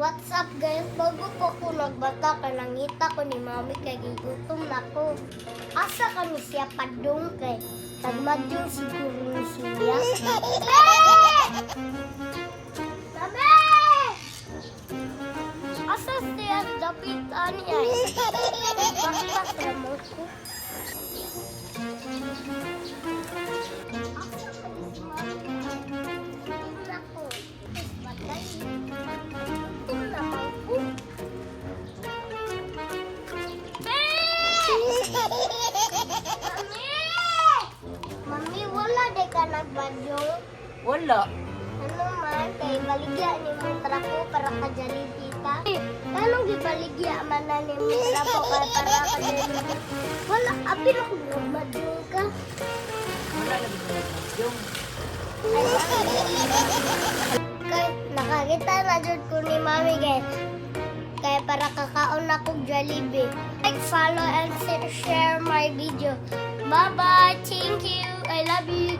What's up guys? Bago po ako nagbata kay nangita ko ni mami kay gigutom na ko. Asa kami siya padung kay tagmadyong siguro ni siya. Mami! Asa siya dapitan niya? Basta ramon ko. Asa kami si mami? Nako. Batay. Mami, wala de ka nagbadyong. Wala. Ano man, kay baligya ni Mutra ko para ka jalipita. Anong gibaligya man na ni Mutra ko para ka jalipita? Wala, apil ako nagbadyong ka. Wala lagi ko yung Kay nakakita na jud ko ni Mami guys. Kaya para kakaon na kong Jollibee. Like, follow, and share my video. Bye-bye. Thank you. I love you.